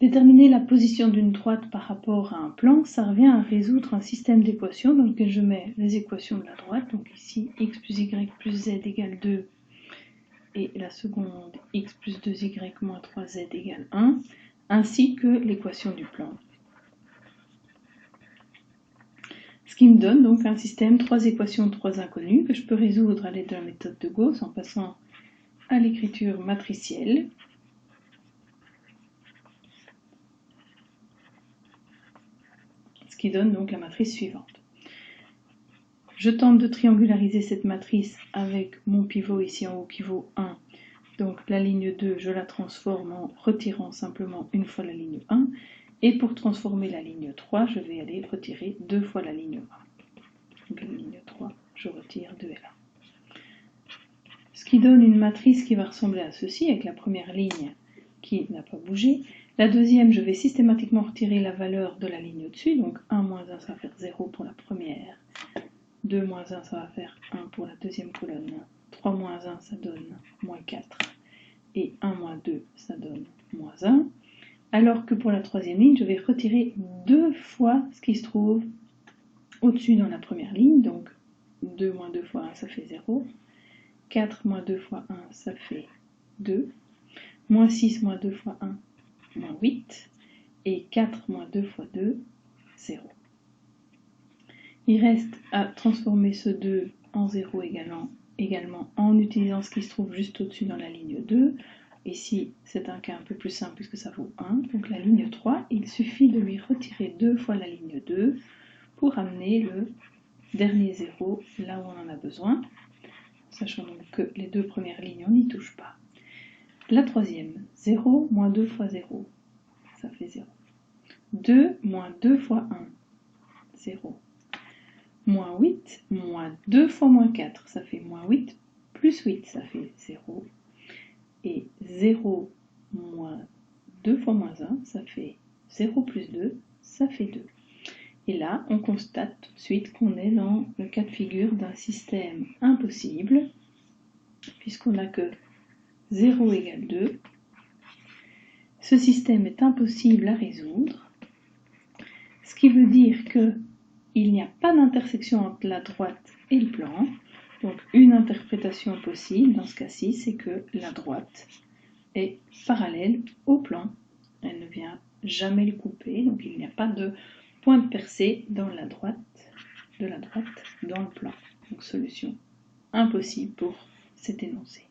Déterminer la position d'une droite par rapport à un plan, ça revient à résoudre un système d'équations dans lequel je mets les équations de la droite, donc ici x plus y plus z égale 2, et la seconde x plus 2y moins 3z égale 1, ainsi que l'équation du plan. Ce qui me donne donc un système 3 équations, 3 inconnues, que je peux résoudre à l'aide de la méthode de Gauss en passant à l'écriture matricielle. Ce qui donne donc la matrice suivante. Je tente de triangulariser cette matrice avec mon pivot ici en haut qui vaut 1. Donc la ligne 2, je la transforme en retirant simplement une fois la ligne 1. Et pour transformer la ligne 3, je vais aller retirer 2 fois la ligne 1. Donc la ligne 3, je retire 2 L1. Ce qui donne une matrice qui va ressembler à ceci, avec la première ligne qui n'a pas bougé. La deuxième, je vais systématiquement retirer la valeur de la ligne au-dessus. Donc 1 moins 1, ça va faire 0 pour la première. 2 moins 1, ça va faire 1 pour la deuxième colonne. 3 moins 1, ça donne moins 4. Et 1 moins 2, ça donne moins 1. Alors que pour la troisième ligne, je vais retirer 2 fois ce qui se trouve au-dessus dans la première ligne. Donc 2 moins 2 fois 1, ça fait 0. 4 moins 2 fois 1, ça fait 2. Moins 6 moins 2 fois 1, moins 8. Et 4 moins 2 fois 2, 0. Il reste à transformer ce 2 en 0 également en utilisant ce qui se trouve juste au-dessus dans la ligne 2. Ici, c'est un cas un peu plus simple puisque ça vaut 1. Donc la ligne 3, il suffit de lui retirer 2 fois la ligne 2 pour amener le dernier 0 là où on en a besoin. Sachant donc que les 2 premières lignes, on n'y touche pas. La troisième, 0 moins 2 fois 0, ça fait 0. 2 moins 2 fois 1, 0. Moins 8, moins 2 fois moins 4, ça fait moins 8, plus 8, ça fait 0. Et 0 moins 2 fois moins 1, ça fait 0 plus 2, ça fait 2. Et là, on constate tout de suite qu'on est dans le cas de figure d'un système impossible, puisqu'on n'a que 0 égale 2. Ce système est impossible à résoudre, ce qui veut dire qu'il n'y a pas d'intersection entre la droite et le plan. Donc une interprétation possible dans ce cas-ci, c'est que la droite est parallèle au plan. Elle ne vient jamais le couper, donc il n'y a pas de point de percée de la droite dans le plan. Donc solution impossible pour cet énoncé.